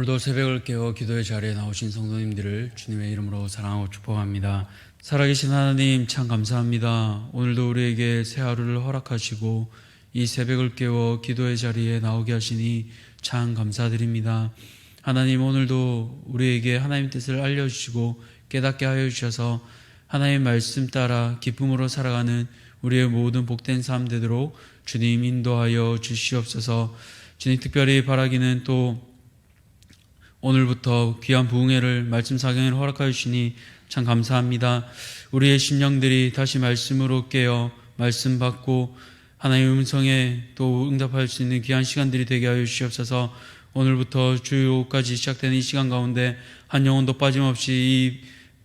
오늘도 새벽을 깨워 기도의 자리에 나오신 성도님들을 주님의 이름으로 사랑하고 축복합니다. 살아계신 하나님 참 감사합니다. 오늘도 우리에게 새 하루를 허락하시고 이 새벽을 깨워 기도의 자리에 나오게 하시니 참 감사드립니다. 하나님, 오늘도 우리에게 하나님 뜻을 알려주시고 깨닫게 하여 주셔서 하나님 말씀 따라 기쁨으로 살아가는 우리의 모든 복된 삶 되도록 주님 인도하여 주시옵소서. 주님, 특별히 바라기는 또 오늘부터 귀한 부흥회를 말씀 사경을 허락하여 주시니 참 감사합니다. 우리의 심령들이 다시 말씀으로 깨어 말씀 받고 하나님의 음성에 또 응답할 수 있는 귀한 시간들이 되게 하여 주시옵소서. 오늘부터 주일오후까지 시작되는 이 시간 가운데 한 영혼도 빠짐없이 이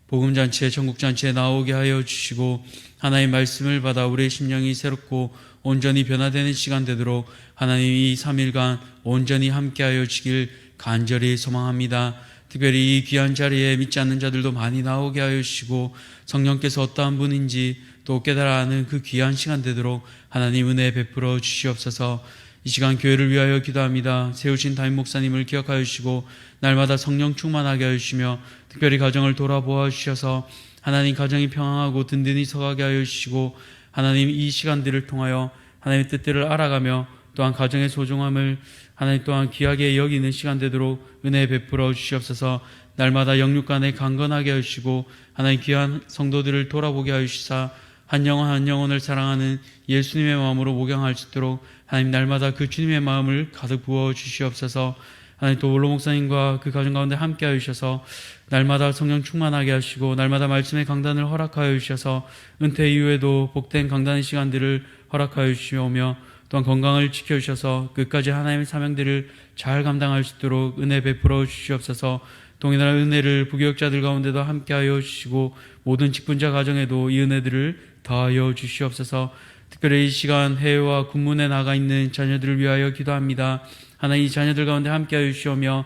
복음잔치에 천국잔치에 나오게 하여 주시고 하나님의 말씀을 받아 우리의 심령이 새롭고 온전히 변화되는 시간 되도록 하나님 이 3일간 온전히 함께하여 주시길 간절히 소망합니다. 특별히 이 귀한 자리에 믿지 않는 자들도 많이 나오게 하여 주시고 성령께서 어떠한 분인지 또 깨달아 아는 그 귀한 시간 되도록 하나님 은혜 베풀어 주시옵소서. 이 시간 교회를 위하여 기도합니다. 세우신 담임 목사님을 기억하여 주시고 날마다 성령 충만하게 하여 주시며 특별히 가정을 돌아보아 주셔서 하나님 가정이 평안하고 든든히 서가게 하여 주시고 하나님 이 시간들을 통하여 하나님의 뜻들을 알아가며 또한 가정의 소중함을 하나님 또한 귀하게 여기는 시간 되도록 은혜 베풀어 주시옵소서. 날마다 영육간에 강건하게 하시고 하나님 귀한 성도들을 돌아보게 하시사 한 영혼 한 영혼을 사랑하는 예수님의 마음으로 목양할 수 있도록 하나님 날마다 그 주님의 마음을 가득 부어 주시옵소서. 하나님 또 올로 목사님과 그 가정 가운데 함께 하셔서 날마다 성령 충만하게 하시고 날마다 말씀의 강단을 허락하여 주셔서 은퇴 이후에도 복된 강단의 시간들을 허락하여 주시오며 또한 건강을 지켜주셔서 끝까지 하나님의 사명들을 잘 감당할 수 있도록 은혜 베풀어 주시옵소서. 동일한 은혜를 부교역자들 가운데도 함께하여 주시고 모든 직분자 가정에도 이 은혜들을 더하여 주시옵소서. 특별히 이 시간 해외와 군문에 나가 있는 자녀들을 위하여 기도합니다. 하나님 이 자녀들 가운데 함께하여 주시오며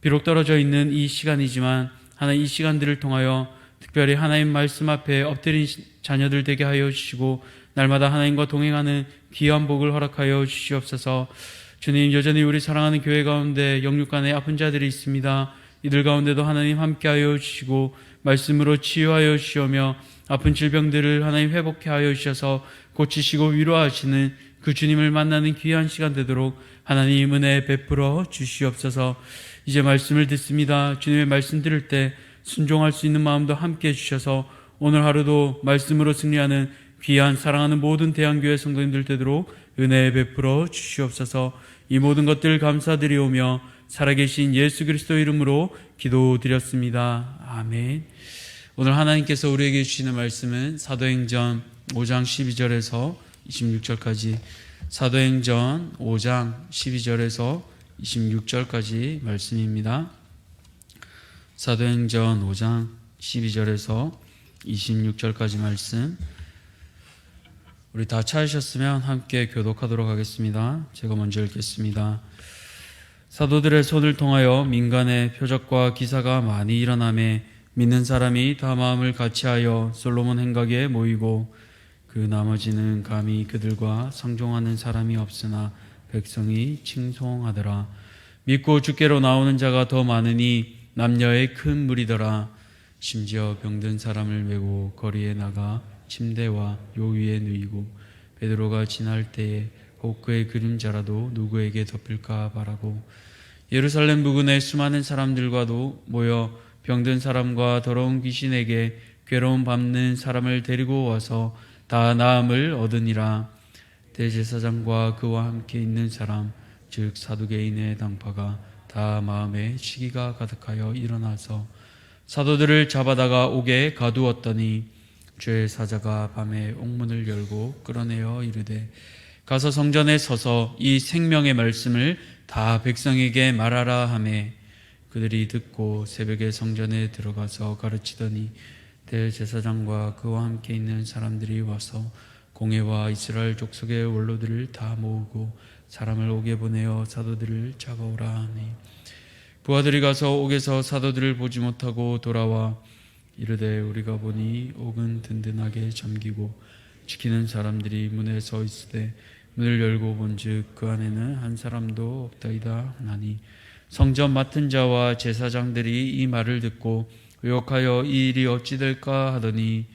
비록 떨어져 있는 이 시간이지만 하나님 이 시간들을 통하여 특별히 하나님 말씀 앞에 엎드린 자녀들 되게 하여 주시고 날마다 하나님과 동행하는 귀한 복을 허락하여 주시옵소서. 주님, 여전히 우리 사랑하는 교회 가운데 영육간에 아픈 자들이 있습니다. 이들 가운데도 하나님 함께하여 주시고 말씀으로 치유하여 주시오며 아픈 질병들을 하나님 회복해 하여 주셔서 고치시고 위로하시는 그 주님을 만나는 귀한 시간 되도록 하나님 은혜 베풀어 주시옵소서. 이제 말씀을 듣습니다. 주님의 말씀 들을 때 순종할 수 있는 마음도 함께해 주셔서 오늘 하루도 말씀으로 승리하는 귀한 사랑하는 모든 대한교회 성도님들 되도록 은혜 베풀어 주시옵소서. 이 모든 것들 감사드리오며 살아계신 예수 그리스도 이름으로 기도드렸습니다. 아멘. 오늘 하나님께서 우리에게 주시는 말씀은 사도행전 5장 12절에서 26절까지 사도행전 5장 12절에서 26절까지 말씀입니다. 사도행전 5장 12절에서 26절까지 말씀 우리 다 찾으셨으면 함께 교독하도록 하겠습니다. 제가 먼저 읽겠습니다. 사도들의 손을 통하여 민간의 표적과 기사가 많이 일어나매 믿는 사람이 다 마음을 같이하여 솔로몬 행각에 모이고 그 나머지는 감히 그들과 상종하는 사람이 없으나 백성이 칭송하더라. 믿고 주께로 나오는 자가 더 많으니 남녀의 큰 무리더라. 심지어 병든 사람을 메고 거리에 나가 침대와 요 위에 누이고 베드로가 지날 때에 혹 그의 그림자라도 누구에게 덮일까 바라고 예루살렘 부근의 수많은 사람들과도 모여 병든 사람과 더러운 귀신에게 괴로움 받는 사람을 데리고 와서 다 나음을 얻으니라. 대제사장과 그와 함께 있는 사람 즉 사두개인의 당파가 다 마음에 시기가 가득하여 일어나서 사도들을 잡아다가 옥에 가두었더니 주의 사자가 밤에 옥문을 열고 끌어내어 이르되 가서 성전에 서서 이 생명의 말씀을 다 백성에게 말하라 하매 그들이 듣고 새벽에 성전에 들어가서 가르치더니 대제사장과 그와 함께 있는 사람들이 와서 공회와 이스라엘 족속의 원로들을 다 모으고 사람을 옥에 보내어 사도들을 잡아오라 하니 부하들이 가서 옥에서 사도들을 보지 못하고 돌아와 이르되 우리가 보니 옥은 든든하게 잠기고 지키는 사람들이 문에 서 있으되 문을 열고 본즉 그 안에는 한 사람도 없다이다 하나니 성전 맡은 자와 제사장들이 이 말을 듣고 의혹하여 이 일이 어찌 될까 하더니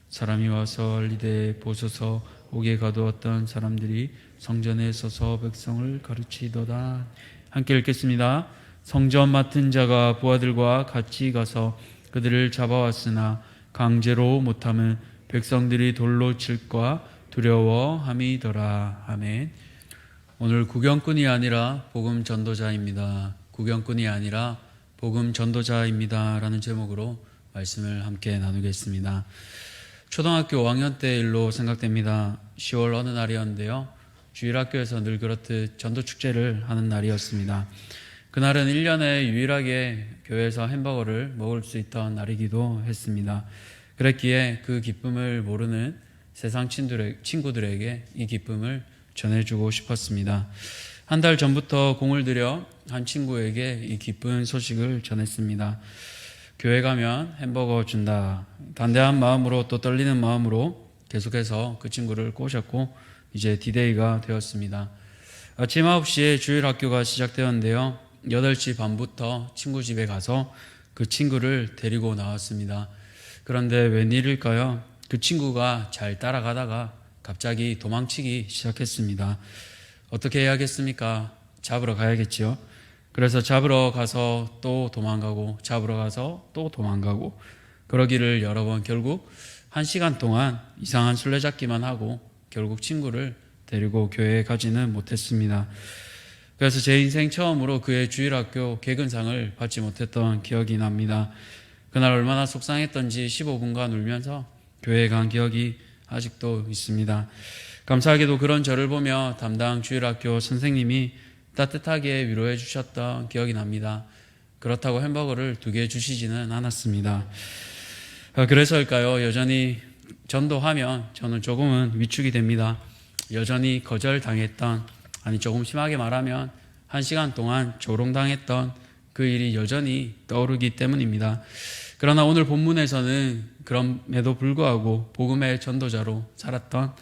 사람이 와서 알리되 보소서 옥에 가두었던 사람들이 성전에 서서 백성을 가르치도다. 함께 읽겠습니다. 성전 맡은 자가 부하들과 같이 가서 그들을 잡아왔으나 강제로 못함은 백성들이 돌로 칠까 두려워함이더라. 아멘. 오늘 구경꾼이 아니라 복음 전도자입니다. 구경꾼이 아니라 복음 전도자입니다 라는 제목으로 말씀을 함께 나누겠습니다. 초등학교 5학년 때 일로 생각됩니다. 10월 어느 날이었는데요, 주일학교에서 늘 그렇듯 전도축제를 하는 날이었습니다. 그날은 1년에 유일하게 교회에서 햄버거를 먹을 수 있던 날이기도 했습니다. 그랬기에 그 기쁨을 모르는 세상 친구들에게 이 기쁨을 전해주고 싶었습니다. 한 달 전부터 공을 들여 한 친구에게 이 기쁜 소식을 전했습니다. 교회 가면 햄버거 준다. 담대한 마음으로 또 떨리는 마음으로 계속해서 그 친구를 꼬셨고 이제 디데이가 되었습니다. 아침 9시에 주일학교가 시작되었는데요, 8시 반부터 친구 집에 가서 그 친구를 데리고 나왔습니다. 그런데 웬일일까요? 그 친구가 잘 따라가다가 갑자기 도망치기 시작했습니다. 어떻게 해야겠습니까? 잡으러 가야겠죠. 그래서 잡으러 가서 또 도망가고 잡으러 가서 또 도망가고 그러기를 여러 번, 결국 1시간 동안 이상한 술래잡기만 하고 결국 친구를 데리고 교회에 가지는 못했습니다. 그래서 제 인생 처음으로 그의 주일학교 개근상을 받지 못했던 기억이 납니다. 그날 얼마나 속상했던지 15분간 울면서 교회에 간 기억이 아직도 있습니다. 감사하게도 그런 저를 보며 담당 주일학교 선생님이 따뜻하게 위로해 주셨던 기억이 납니다. 그렇다고 햄버거를 2개 주시지는 않았습니다. 그래서일까요? 여전히 전도하면 저는 조금은 위축이 됩니다. 여전히 거절당했던, 아니 조금 심하게 말하면 1시간 동안 조롱당했던 그 일이 여전히 떠오르기 때문입니다. 그러나 오늘 본문에서는 그럼에도 불구하고 복음의 전도자로 살았던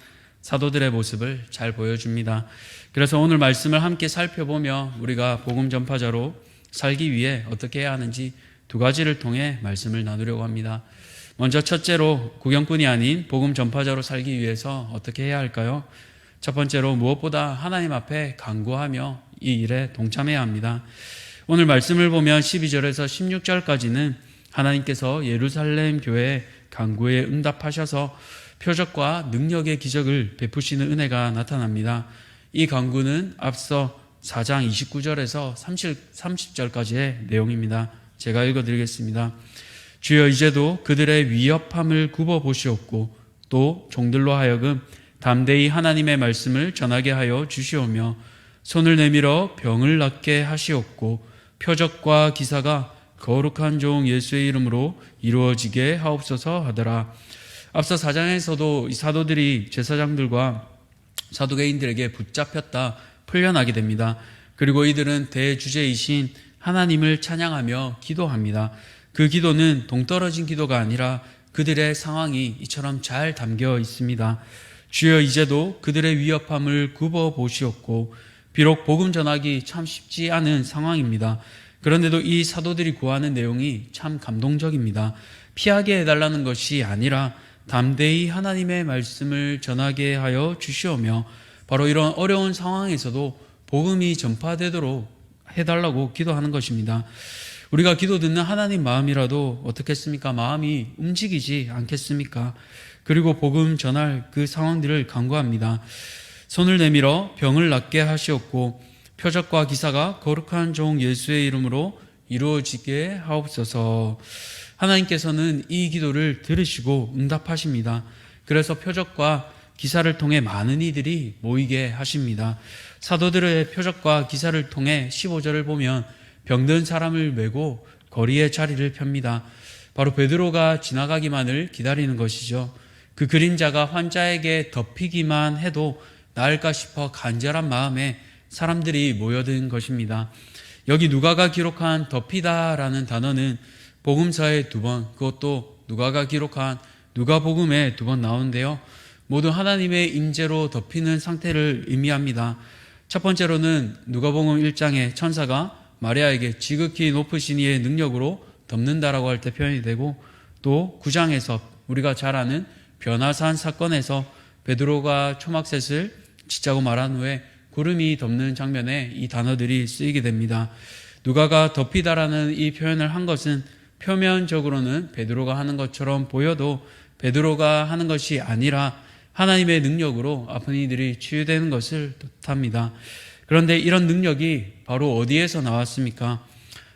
사도들의 모습을 잘 보여줍니다. 그래서 오늘 말씀을 함께 살펴보며 우리가 복음 전파자로 살기 위해 어떻게 해야 하는지 2가지를 통해 말씀을 나누려고 합니다. 먼저 첫째로 구경꾼이 아닌 복음 전파자로 살기 위해서 어떻게 해야 할까요? 첫 번째로 무엇보다 하나님 앞에 간구하며 이 일에 동참해야 합니다. 오늘 말씀을 보면 12절에서 16절까지는 하나님께서 예루살렘 교회의 간구에 응답하셔서 표적과 능력의 기적을 베푸시는 은혜가 나타납니다. 이 간구는 앞서 4장 29절에서 30절까지의 내용입니다. 제가 읽어드리겠습니다. 주여 이제도 그들의 위협함을 굽어보시옵고 또 종들로 하여금 담대히 하나님의 말씀을 전하게 하여 주시오며 손을 내밀어 병을 낫게 하시옵고 표적과 기사가 거룩한 종 예수의 이름으로 이루어지게 하옵소서 하더라. 앞서 4장에서도 이 사도들이 제사장들과 사두개인들에게 붙잡혔다 풀려나게 됩니다. 그리고 이들은 대주제이신 하나님을 찬양하며 기도합니다. 그 기도는 동떨어진 기도가 아니라 그들의 상황이 이처럼 잘 담겨 있습니다. 주여 이제도 그들의 위협함을 굽어보시옵고, 비록 복음 전하기 참 쉽지 않은 상황입니다. 그런데도 이 사도들이 구하는 내용이 참 감동적입니다. 피하게 해달라는 것이 아니라 담대히 하나님의 말씀을 전하게 하여 주시오며, 바로 이런 어려운 상황에서도 복음이 전파되도록 해달라고 기도하는 것입니다. 우리가 기도 듣는 하나님 마음이라도 어떻겠습니까? 마음이 움직이지 않겠습니까? 그리고 복음 전할 그 상황들을 간구합니다. 손을 내밀어 병을 낫게 하시옵고 표적과 기사가 거룩한 종 예수의 이름으로 이루어지게 하옵소서. 하나님께서는 이 기도를 들으시고 응답하십니다. 그래서 표적과 기사를 통해 많은 이들이 모이게 하십니다. 사도들의 표적과 기사를 통해 15절을 보면 병든 사람을 메고 거리에 자리를 펴니다. 바로 베드로가 지나가기만을 기다리는 것이죠. 그 그림자가 환자에게 덮이기만 해도 나을까 싶어 간절한 마음에 사람들이 모여든 것입니다. 여기 누가가 기록한 덮이다라는 단어는 복음서에 2번, 그것도 누가가 기록한 누가복음에 2번 나오는데요, 모두 하나님의 임재로 덮이는 상태를 의미합니다. 첫 번째로는 누가복음 1장에 천사가 마리아에게 지극히 높으신 이의 능력으로 덮는다라고 할 때 표현이 되고, 또 9장에서 우리가 잘 아는 변화산 사건에서 베드로가 초막셋을 짓자고 말한 후에 구름이 덮는 장면에 이 단어들이 쓰이게 됩니다. 누가가 덮이다라는 이 표현을 한 것은 표면적으로는 베드로가 하는 것처럼 보여도 베드로가 하는 것이 아니라 하나님의 능력으로 아픈 이들이 치유되는 것을 뜻합니다. 그런데 이런 능력이 바로 어디에서 나왔습니까?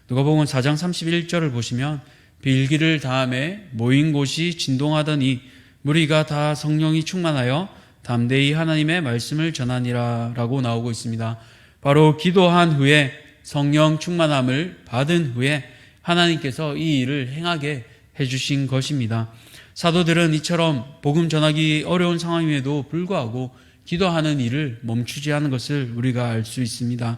누가복음 4장 31절을 보시면 빌기를 다음에 모인 곳이 진동하더니 무리가 다 성령이 충만하여 담대히 하나님의 말씀을 전하니라 라고 나오고 있습니다. 바로 기도한 후에 성령 충만함을 받은 후에 하나님께서 이 일을 행하게 해주신 것입니다. 사도들은 이처럼 복음 전하기 어려운 상황임에도 불구하고 기도하는 일을 멈추지 않은 것을 우리가 알 수 있습니다.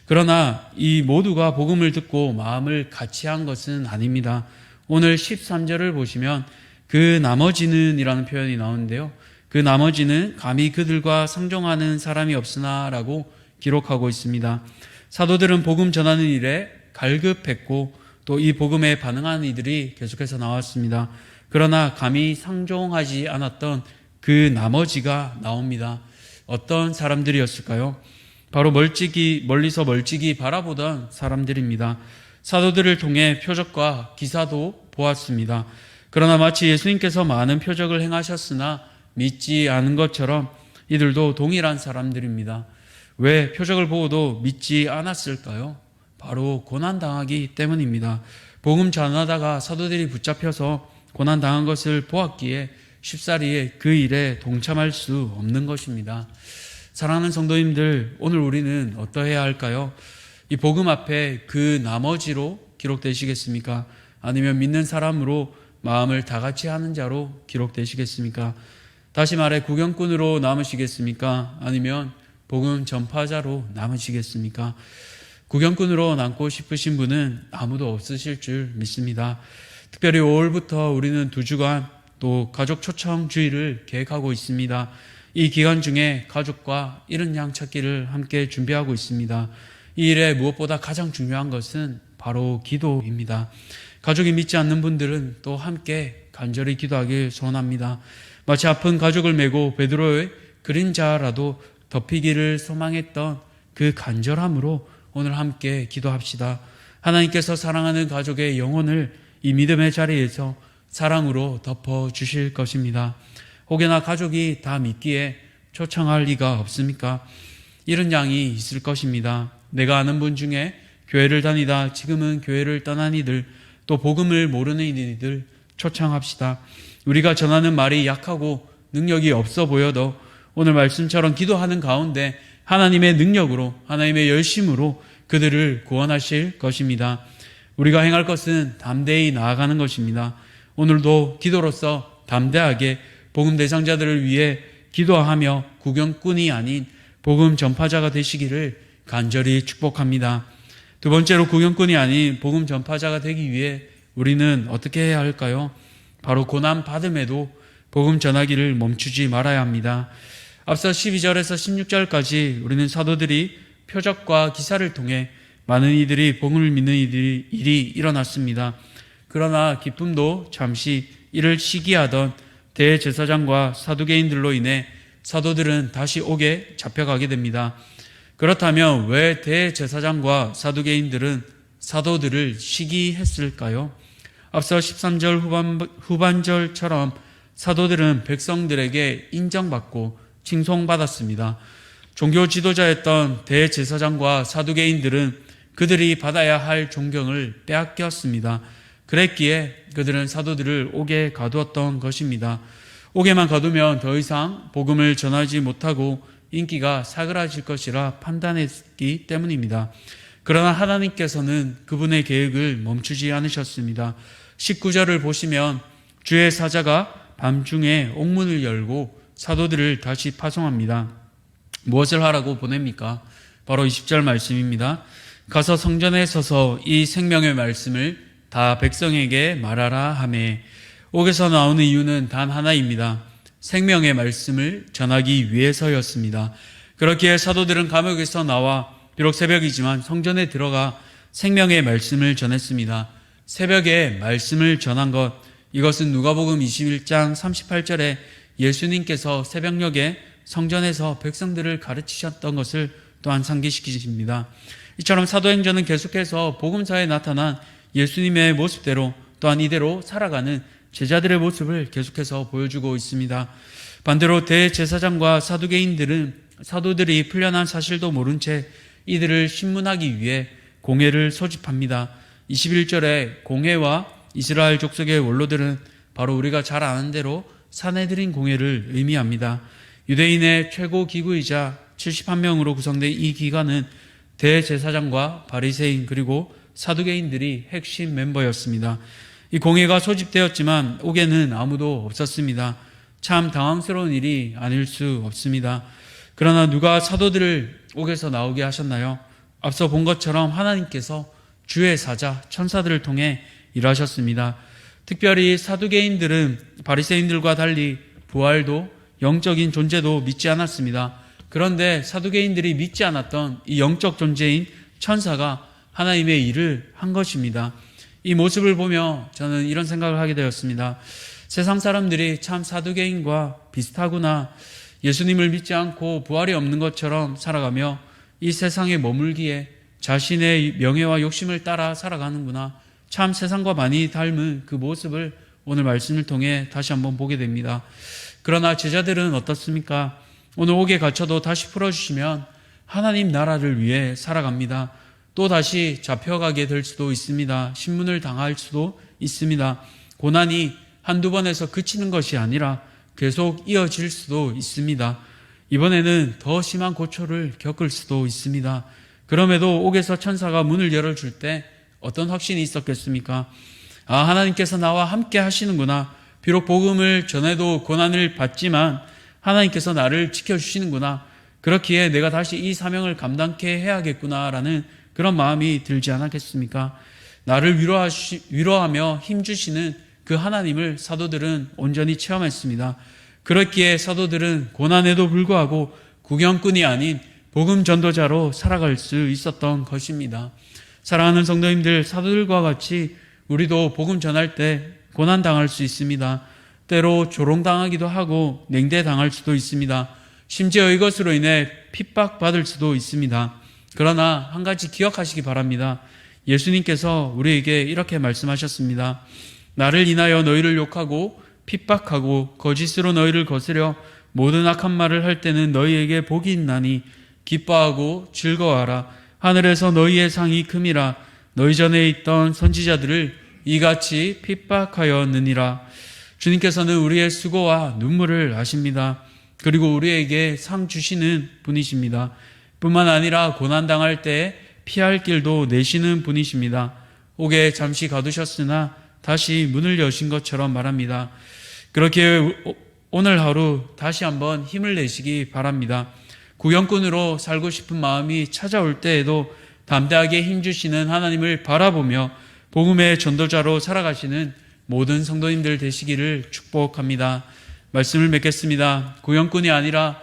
그러나 이 모두가 복음을 듣고 마음을 같이 한 것은 아닙니다. 오늘 13절을 보시면 그 나머지는 이라는 표현이 나오는데요. 그 나머지는 감히 그들과 상종하는 사람이 없으나 라고 기록하고 있습니다. 사도들은 복음 전하는 일에 갈급했고 또 이 복음에 반응하는 이들이 계속해서 나왔습니다. 그러나 감히 상종하지 않았던 그 나머지가 나옵니다. 어떤 사람들이었을까요? 바로 멀리서 멀찍이 바라보던 사람들입니다. 사도들을 통해 표적과 기사도 보았습니다. 그러나 마치 예수님께서 많은 표적을 행하셨으나 믿지 않은 것처럼 이들도 동일한 사람들입니다. 왜 표적을 보고도 믿지 않았을까요? 바로 고난당하기 때문입니다. 복음 전하다가 사도들이 붙잡혀서 고난당한 것을 보았기에 쉽사리에 그 일에 동참할 수 없는 것입니다. 사랑하는 성도님들, 오늘 우리는 어떠해야 할까요? 이 복음 앞에 그 나머지로 기록되시겠습니까? 아니면 믿는 사람으로 마음을 다 같이 하는 자로 기록되시겠습니까? 다시 말해 구경꾼으로 남으시겠습니까? 아니면 복음 전파자로 남으시겠습니까? 구경꾼으로 남고 싶으신 분은 아무도 없으실 줄 믿습니다. 특별히 5월부터 우리는 2주간 또 가족 초청 주일을 계획하고 있습니다. 이 기간 중에 가족과 잃은 양 찾기를 함께 준비하고 있습니다. 이 일에 무엇보다 가장 중요한 것은 바로 기도입니다. 가족이 믿지 않는 분들은 또 함께 간절히 기도하길 소원합니다. 마치 아픈 가족을 메고 베드로의 그림자라도 덮이기를 소망했던 그 간절함으로 오늘 함께 기도합시다. 하나님께서 사랑하는 가족의 영혼을 이 믿음의 자리에서 사랑으로 덮어주실 것입니다. 혹여나 가족이 다 믿기에 초청할 리가 없습니까? 이런 양이 있을 것입니다. 내가 아는 분 중에 교회를 다니다 지금은 교회를 떠난 이들, 또 복음을 모르는 이들 초청합시다. 우리가 전하는 말이 약하고 능력이 없어 보여도 오늘 말씀처럼 기도하는 가운데 하나님의 능력으로, 하나님의 열심으로 그들을 구원하실 것입니다. 우리가 행할 것은 담대히 나아가는 것입니다. 오늘도 기도로서 담대하게 복음 대상자들을 위해 기도하며 구경꾼이 아닌 복음 전파자가 되시기를 간절히 축복합니다. 두 번째로 구경꾼이 아닌 복음 전파자가 되기 위해 우리는 어떻게 해야 할까요? 바로 고난 받음에도 복음 전하기를 멈추지 말아야 합니다. 앞서 12절에서 16절까지 우리는 사도들이 표적과 기사를 통해 많은 이들이 복음을 믿는 일이 일어났습니다. 그러나 기쁨도 잠시 이를 시기하던 대제사장과 사두개인들로 인해 사도들은 다시 옥에 잡혀가게 됩니다. 그렇다면 왜 대제사장과 사두개인들은 사도들을 시기했을까요? 앞서 13절 후반절처럼 사도들은 백성들에게 인정받고 칭송받았습니다. 종교 지도자였던 대제사장과 사두개인들은 그들이 받아야 할 존경을 빼앗겼습니다. 그랬기에 그들은 사도들을 옥에 가두었던 것입니다. 옥에만 가두면 더 이상 복음을 전하지 못하고 인기가 사그라질 것이라 판단했기 때문입니다. 그러나 하나님께서는 그분의 계획을 멈추지 않으셨습니다. 19절을 보시면 주의 사자가 밤중에 옥문을 열고 사도들을 다시 파송합니다. 무엇을 하라고 보냅니까? 바로 20절 말씀입니다. 가서 성전에 서서 이 생명의 말씀을 다 백성에게 말하라 하매. 옥에서 나오는 이유는 단 하나입니다. 생명의 말씀을 전하기 위해서였습니다. 그렇기에 사도들은 감옥에서 나와 비록 새벽이지만 성전에 들어가 생명의 말씀을 전했습니다. 새벽에 말씀을 전한 것, 이것은 누가복음 21장 38절에 예수님께서 새벽녘에 성전에서 백성들을 가르치셨던 것을 또한 상기시키십니다. 이처럼 사도행전은 계속해서 복음사에 나타난 예수님의 모습대로 또한 이대로 살아가는 제자들의 모습을 계속해서 보여주고 있습니다. 반대로 대제사장과 사두개인들은 사도들이 풀려난 사실도 모른 채 이들을 신문하기 위해 공회를 소집합니다. 21절에 공회와 이스라엘 족속의 원로들은 바로 우리가 잘 아는 대로 산헤드린 공회를 의미합니다. 유대인의 최고 기구이자 71명으로 구성된 이 기관은 대제사장과 바리새인 그리고 사두개인들이 핵심 member였습니다. 이 공회가 소집되었지만 옥에는 아무도 없었습니다. 참 당황스러운 일이 아닐 수 없습니다. 그러나 누가 사도들을 옥에서 나오게 하셨나요? 앞서 본 것처럼 하나님께서 주의 사자 천사들을 통해 일하셨습니다. 특별히 사두개인들은 바리새인들과 달리 부활도 영적인 존재도 믿지 않았습니다. 그런데 사두개인들이 믿지 않았던 이 영적 존재인 천사가 하나님의 일을 한 것입니다. 이 모습을 보며 저는 이런 생각을 하게 되었습니다. 세상 사람들이 참 사두개인과 비슷하구나. 예수님을 믿지 않고 부활이 없는 것처럼 살아가며 이 세상에 머물기에 자신의 명예와 욕심을 따라 살아가는구나. 참 세상과 많이 닮은 그 모습을 오늘 말씀을 통해 다시 한번 보게 됩니다. 그러나 제자들은 어떻습니까? 오늘 옥에 갇혀도 다시 풀어주시면 하나님 나라를 위해 살아갑니다. 또 다시 잡혀가게 될 수도 있습니다. 신문을 당할 수도 있습니다. 고난이 한두 번에서 그치는 것이 아니라 계속 이어질 수도 있습니다. 이번에는 더 심한 고초를 겪을 수도 있습니다. 그럼에도 옥에서 천사가 문을 열어줄 때 어떤 확신이 있었겠습니까? 아, 하나님께서 나와 함께 하시는구나. 비록 복음을 전해도 고난을 받지만 하나님께서 나를 지켜주시는구나. 그렇기에 내가 다시 이 사명을 감당케 해야겠구나라는 그런 마음이 들지 않았겠습니까? 나를 위로하며 힘주시는 그 하나님을 사도들은 온전히 체험했습니다. 그렇기에 사도들은 고난에도 불구하고 구경꾼이 아닌 복음 전도자로 살아갈 수 있었던 것입니다. 사랑하는 성도님들, 사도들과 같이 우리도 복음 전할 때 고난당할 수 있습니다. 때로 조롱당하기도 하고 냉대당할 수도 있습니다. 심지어 이것으로 인해 핍박받을 수도 있습니다. 그러나 한 가지 기억하시기 바랍니다. 예수님께서 우리에게 이렇게 말씀하셨습니다. 나를 인하여 너희를 욕하고 핍박하고 거짓으로 너희를 거스려 모든 악한 말을 할 때는 너희에게 복이 있나니 기뻐하고 즐거워하라. 하늘에서 너희의 상이 큼이라. 너희 전에 있던 선지자들을 이같이 핍박하였느니라. 주님께서는 우리의 수고와 눈물을 아십니다. 그리고 우리에게 상 주시는 분이십니다. 뿐만 아니라 고난당할 때 피할 길도 내시는 분이십니다. 옥에 잠시 가두셨으나 다시 문을 여신 것처럼 말합니다. 그렇게 오늘 하루 다시 한번 힘을 내시기 바랍니다. 구경꾼으로 살고 싶은 마음이 찾아올 때에도 담대하게 힘주시는 하나님을 바라보며 복음의 전도자로 살아가시는 모든 성도님들 되시기를 축복합니다. 말씀을 맺겠습니다. 구경꾼이 아니라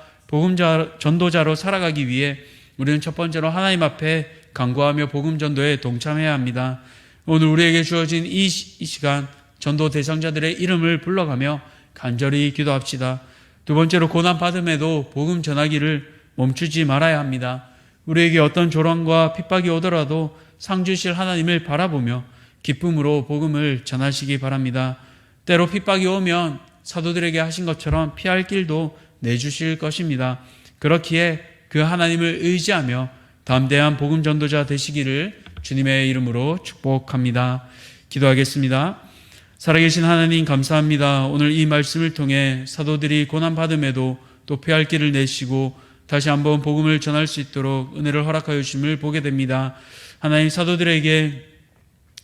전도자로 살아가기 위해 우리는 첫 번째로 하나님 앞에 간구하며 복음 전도에 동참해야 합니다. 오늘 우리에게 주어진 이 시간 전도 대상자들의 이름을 불러가며 간절히 기도합시다. 두 번째로 고난받음에도 복음 전하기를 멈추지 말아야 합니다. 우리에게 어떤 조롱과 핍박이 오더라도 상 주실 하나님을 바라보며 기쁨으로 복음을 전하시기 바랍니다. 때로 핍박이 오면 사도들에게 하신 것처럼 피할 길도 내주실 것입니다. 그렇기에 그 하나님을 의지하며 담대한 복음 전도자 되시기를 주님의 이름으로 축복합니다. 기도하겠습니다. 살아계신 하나님 감사합니다. 오늘 이 말씀을 통해 사도들이 고난받음에도 또 피할 길을 내시고 다시 한번 복음을 전할 수 있도록 은혜를 허락하여 주심을 보게 됩니다. 하나님, 사도들에게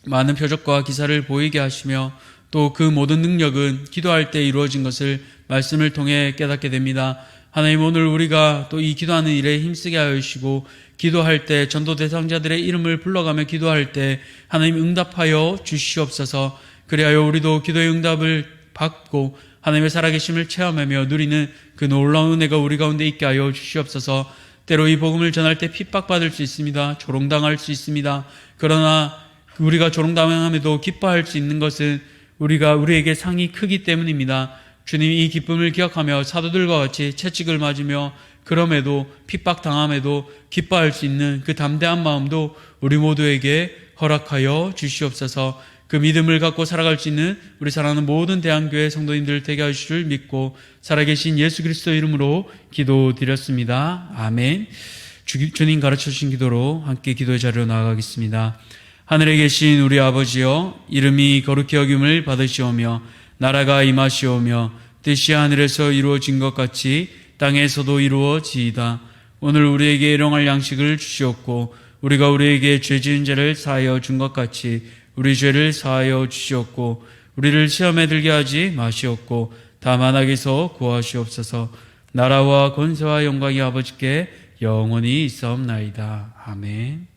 많은 표적과 기사를 보이게 하시며 또 그 모든 능력은 기도할 때 이루어진 것을 말씀을 통해 깨닫게 됩니다. 하나님, 오늘 우리가 또 이 기도하는 일에 힘쓰게 하여 주시고 기도할 때 전도 대상자들의 이름을 불러가며 기도할 때 하나님 응답하여 주시옵소서. 그리하여 우리도 기도의 응답을 받고 하나님의 살아계심을 체험하며 누리는 그 놀라운 은혜가 우리 가운데 있게 하여 주시옵소서. 때로 이 복음을 전할 때 핍박받을 수 있습니다. 조롱당할 수 있습니다. 그러나 우리가 조롱당함에도 기뻐할 수 있는 것은 우리에게 상이 크기 때문입니다. 주님이 이 기쁨을 기억하며 사도들과 같이 채찍을 맞으며 그럼에도 핍박당함에도 기뻐할 수 있는 그 담대한 마음도 우리 모두에게 허락하여 주시옵소서. 그 믿음을 갖고 살아갈 수 있는 우리 사랑하는 모든 대한교회 성도님들 되게 하실 줄 믿고 살아계신 예수 그리스도 이름으로 기도드렸습니다. 아멘. 주님 가르쳐 주신 기도로 함께 기도의 자리로 나아가겠습니다. 하늘에 계신 우리 아버지여, 이름이 거룩히 여김을 받으시오며 나라가 임하시오며 뜻이 하늘에서 이루어진 것 같이 땅에서도 이루어지이다. 오늘 우리에게 일용할 양식을 주시옵고 우리가 우리에게 죄 지은 자를 사하여 준 것 같이 우리 죄를 사하여 주시옵고 우리를 시험에 들게 하지 마시옵고 다만 악에서 구하시옵소서. 나라와 권세와 영광이 아버지께 영원히 있사옵나이다. 아멘.